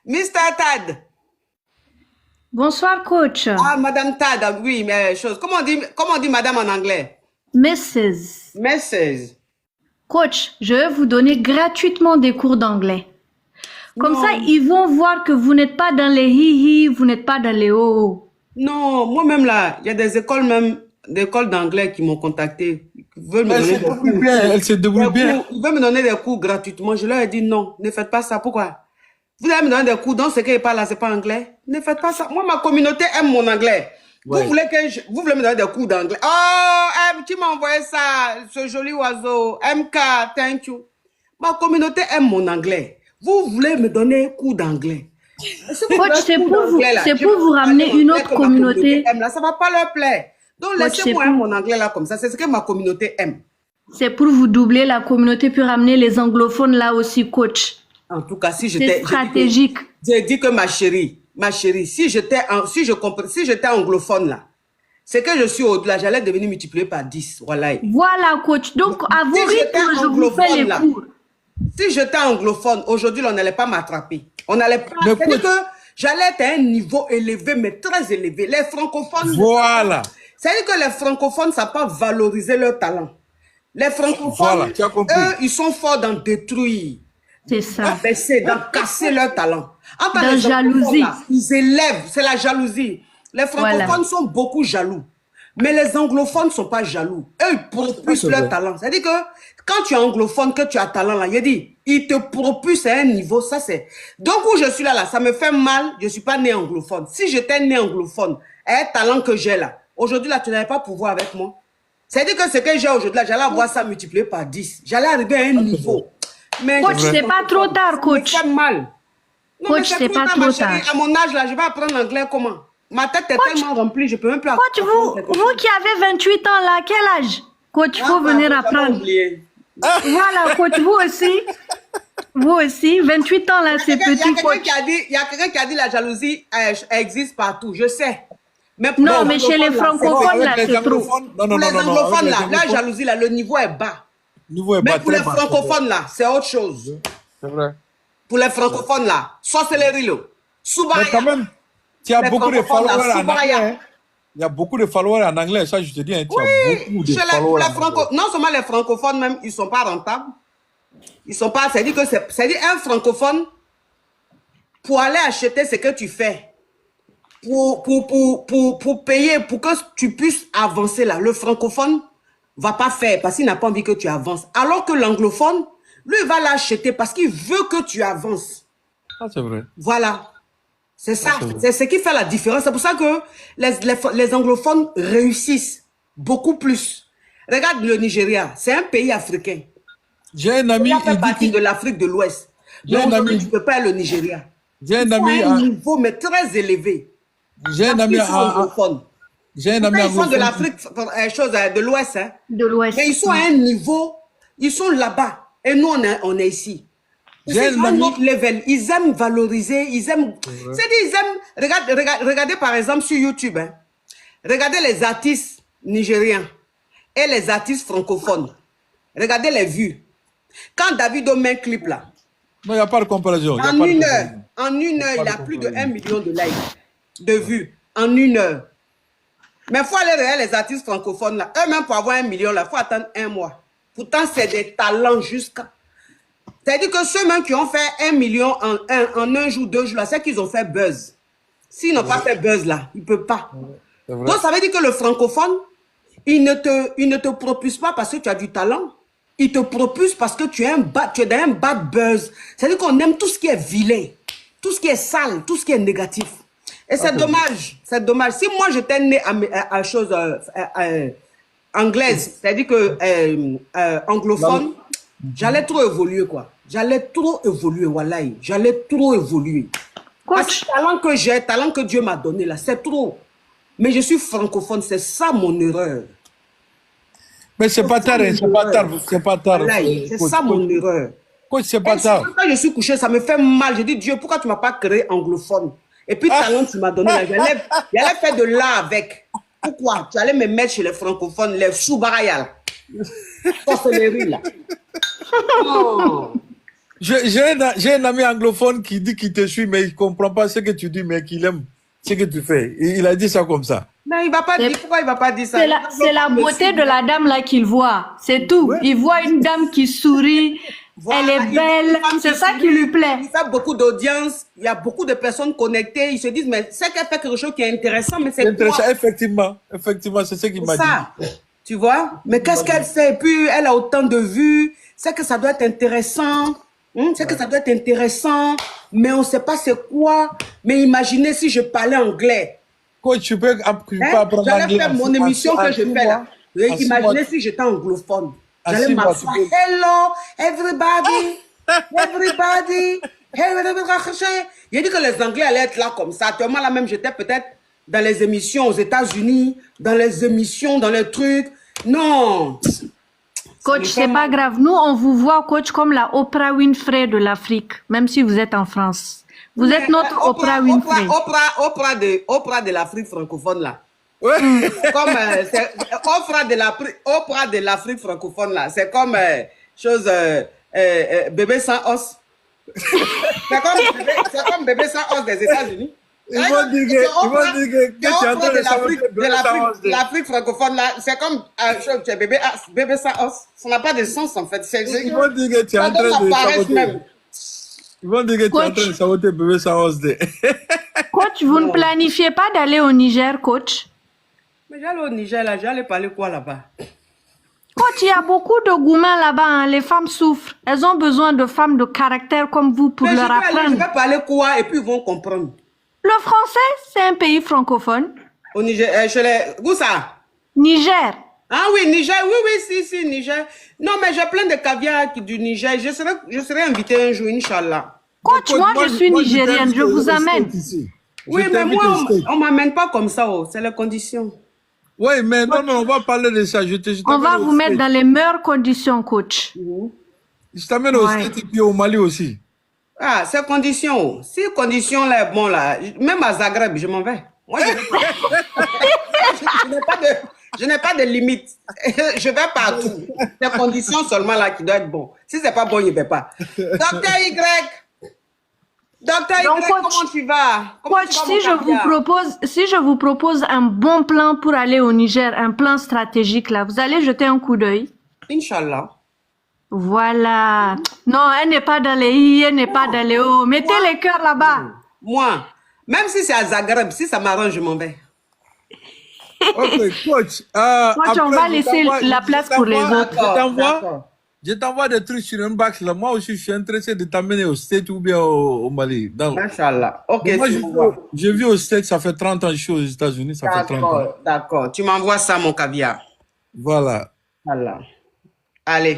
Mr. Tad. Bonsoir, coach. Ah, Madame Tad, oui, mais chose. Comment on dit madame en anglais? Mrs. Mrs. Coach, je vais vous donner gratuitement des cours d'anglais. Comme Non. ça, ils vont voir que vous n'êtes pas dans les hi-hi, vous n'êtes pas dans les oh. Non, moi-même là, il y a des écoles d'anglais qui m'ont contacté. Ils veulent me donner des cours. Elle se débrouille bien. Ils veulent me donner des cours gratuitement. Je leur ai dit non, ne faites pas ça. Pourquoi? Vous allez me donner des cours, donc ce qui parle là, c'est pas anglais. Ne faites pas ça. Moi, ma communauté aime mon anglais. Ouais. Vous voulez me donner des cours d'anglais. Oh, tu m'as envoyé ça, ce joli oiseau. MK, thank you. Ma communauté aime mon anglais. Vous voulez me donner cours d'anglais. Coach, c'est pour vous ramener une autre communauté. Là, ça va pas leur plaire. Donc, laissez-moi mon anglais là comme ça. C'est ce que ma communauté aime. C'est pour vous doubler la communauté, puis ramener les anglophones là aussi, coach. En tout cas, si j'étais... C'est stratégique. J'ai dit que ma chérie, si j'étais anglophone là, c'est que je suis au-delà, j'allais devenir multiplié par 10. Voilà. Voilà, coach. Donc, à vos rythmes, je vous fais les cours. Si j'étais anglophone, aujourd'hui, on n'allait pas m'attraper. On n'allait pas... C'est-à-dire que j'allais être à un niveau élevé, mais très élevé. Les francophones... Voilà. C'est-à-dire que les francophones ne savent pas valoriser leur talent. Les francophones, eux, ils sont forts dans détruire. C'est ça. Dans casser leur talent. Dans jalousie. Là, ils élèvent, c'est la jalousie. Les francophones sont beaucoup jaloux. Mais les anglophones ne sont pas jaloux. Eux, ils propulsent leur talent. C'est-à-dire que quand tu es anglophone, que tu as talent là, il dit, ils te propulsent à un niveau, ça c'est... Donc où je suis là, ça me fait mal, je ne suis pas né anglophone. Si j'étais né anglophone, un talent que j'ai là, aujourd'hui là, tu n'allais pas pouvoir avec moi. C'est-à-dire que ce que j'ai aujourd'hui là, j'allais avoir ça multiplié par 10. J'allais arriver à un niveau. Mais coach, c'est pas trop tard, coach. Ça me fait mal. Non, coach, c'est pas trop tard. À mon âge là, je vais apprendre l'anglais comment? Ma tête est tellement remplie, je peux même plus apprendre. Coach, vous qui avez 28 ans là, quel âge? Coach, il faut venir apprendre. Voilà, coach, vous aussi. Vous aussi, 28 ans là, c'est petit, coach. Il y a quelqu'un qui a dit la jalousie existe partout, je sais. Mais non, mais chez les francophones là, c'est trop. Pour les anglophones là, la jalousie là, le niveau est bas. Mais pour les francophones là, c'est autre chose. C'est vrai. Pour les francophones là, sorcellerie là. Mais quand même, tu as beaucoup de followers en anglais. Il y a beaucoup de followers en anglais, ça je te dis. Tu as beaucoup de followers. Non seulement les francophones même, ils ne sont pas rentables. Ils sont pas. C'est-à-dire un francophone, pour aller acheter ce que tu fais, pour payer, pour que tu puisses avancer là, le francophone va pas faire parce qu'il n'a pas envie que tu avances. Alors que l'anglophone, lui, il va l'acheter parce qu'il veut que tu avances. Ah, c'est vrai. Voilà. C'est ça. C'est ce qui fait la différence. C'est pour ça que les anglophones réussissent beaucoup plus. Regarde le Nigeria. C'est un pays africain. J'ai un ami qui fait partie de l'Afrique de l'Ouest. Donc, tu ne peux pas le Nigeria. J'ai un ami à un niveau, mais très élevé. J'ai un ami anglophone. J'ai un ami anglophone. Ils sont de l'Afrique, de l'Ouest. Hein. De l'Ouest. Mais ils sont à un niveau, ils sont là-bas. Et nous, on est ici. C'est un autre level. Ils aiment valoriser, ils aiment... C'est-à-dire, ils aiment... Regardez par exemple sur YouTube. Hein. Regardez les artistes nigériens et les artistes francophones. Regardez les vues. Quand Davido met un clip là... Non, il n'y a pas de comparaison. En une heure, il a plus de 1 million de likes, de vues. En une heure. Mais il faut aller regarder les artistes francophones là. Eux-mêmes, pour avoir 1 million là, il faut attendre 1 mois. Pourtant, c'est des talents jusqu'à... C'est-à-dire que ceux-mêmes qui ont fait 1 million en un jour, 2 jours, c'est qu'ils ont fait buzz. S'ils n'ont pas fait buzz là, ils ne peuvent pas. Donc, ça veut dire que le francophone, il ne te propulse pas parce que tu as du talent. Il te propulse parce que tu es dans un bad buzz. C'est-à-dire qu'on aime tout ce qui est vilain, tout ce qui est sale, tout ce qui est négatif. Et c'est dommage. C'est dommage. Si moi, j'étais né à chose anglaise, c'est-à-dire que anglophone, j'allais trop évoluer, quoi. J'allais trop évoluer, wallahi. J'allais trop évoluer. Parce que le talent que j'ai, le talent que Dieu m'a donné, là, c'est trop. Mais je suis francophone, c'est ça mon erreur. Mais c'est pas tard, c'est pas tard, c'est pas tard. C'est ça mon erreur. C'est pas tard. Quand je suis couché, ça me fait mal. Je dis, Dieu, pourquoi tu ne m'as pas créé anglophone? Et puis, le talent que tu m'as donné, là, j'allais faire de l'art avec. Pourquoi? Tu allais me mettre chez les francophones, les sous-barayas, là. Sorcellerie, là. Non. J'ai un ami anglophone qui dit qu'il te suit, mais il ne comprend pas ce que tu dis, mais qu'il aime ce que tu fais. Il a dit ça comme ça. Non, il va pas dire. Pourquoi il va pas dire ça? C'est la beauté de la dame là qu'il voit. C'est tout. Ouais. Il voit une dame qui sourit. Voilà, elle est belle. C'est ça qui lui plaît. Il fait beaucoup d'audience. Il y a beaucoup de personnes connectées. Ils se disent, mais c'est qu'elle fait quelque chose qui est intéressant, mais c'est Intéressant, quoi? effectivement, c'est ce qu'il m'a dit. Ça, tu vois? Mais qu'est-ce qu'elle fait? Et puis, elle a autant de vues. C'est que ça doit être intéressant. C'est que ça doit être intéressant. Mais on ne sait pas c'est quoi. Mais imaginez si je parlais anglais. Coach, tu peux apprendre J'allais anglais. faire mon émission que je fais là. Imaginez si j'étais anglophone. J'allais m'asseoir. Hello, everybody. Everybody. J'ai dit que les Anglais allaient être là comme ça. Actuellement, là même, j'étais peut-être dans les émissions aux États-Unis, dans les émissions, dans les trucs. Non. Coach, c'est pas grave. Nous, on vous voit, coach, comme la Oprah Winfrey de l'Afrique, même si vous êtes en France. Vous êtes notre Oprah Winfrey. Oprah de l'Afrique francophone, là. Ouais. Comme Oprah de l'Afrique francophone, là. C'est comme chose bébé sans os. C'est comme bébé sans os des États-Unis. Ils vont dire que tu es en train de de l'Afrique francophone, là. C'est comme bébé sans os. Ça n'a pas de sens, en fait. Ils vont dire que tu es en train de saboter. Ils vont dire que tu es en train de saboter bébé sans os. Coach, vous ne planifiez pas d'aller au Niger, coach? Mais j'allais au Niger, là. J'allais parler quoi là-bas? Coach, il y a beaucoup de gourmands là-bas. Hein. Les femmes souffrent. Elles ont besoin de femmes de caractère comme vous pour leur apprendre. Je vais parler quoi et puis ils vont comprendre. Le français, c'est un pays francophone. Au Niger, où ça? Niger. Ah oui, Niger, oui, si, Niger. Non, mais j'ai plein de caviar du Niger. Je serai invité un jour, Inch'Allah. Coach, moi je suis nigérienne, je vous amène. Oui, mais moi, on ne m'amène pas comme ça, c'est les conditions. Oui, mais non, on va parler de ça. On va vous mettre dans les meilleures conditions, coach. Je t'amène au State et puis au Mali aussi. Ah, ces conditions. Si conditions là, bon là, même à Zagreb, je m'en vais. Moi, je n'ai pas de limite. Je vais partout. Ces conditions seulement là qui doivent être bonnes. Si c'est pas bon, je ne vais pas. Docteur Y. Docteur Y, comment tu vas? Coach, si je vous propose un bon plan pour aller au Niger, un plan stratégique là, vous allez jeter un coup d'œil? Inch'Allah. Voilà. Non, elle n'est pas dans les I, elle n'est pas dans les O. Mettez les cœurs là-bas. Moi, même si c'est à Zagreb, si ça m'arrange, je m'en vais. Ok, coach. Coach, on va laisser la place pour les autres. Je t'envoie des trucs sur un box là. Moi aussi, je suis intéressé de t'amener au State ou bien au Mali. Inch'Allah. Ok. Moi, je vis au State, ça fait 30 ans que je suis aux États-Unis. Ça fait 30 ans. D'accord. Tu m'envoies ça, mon caviar. Voilà. Voilà. Allez.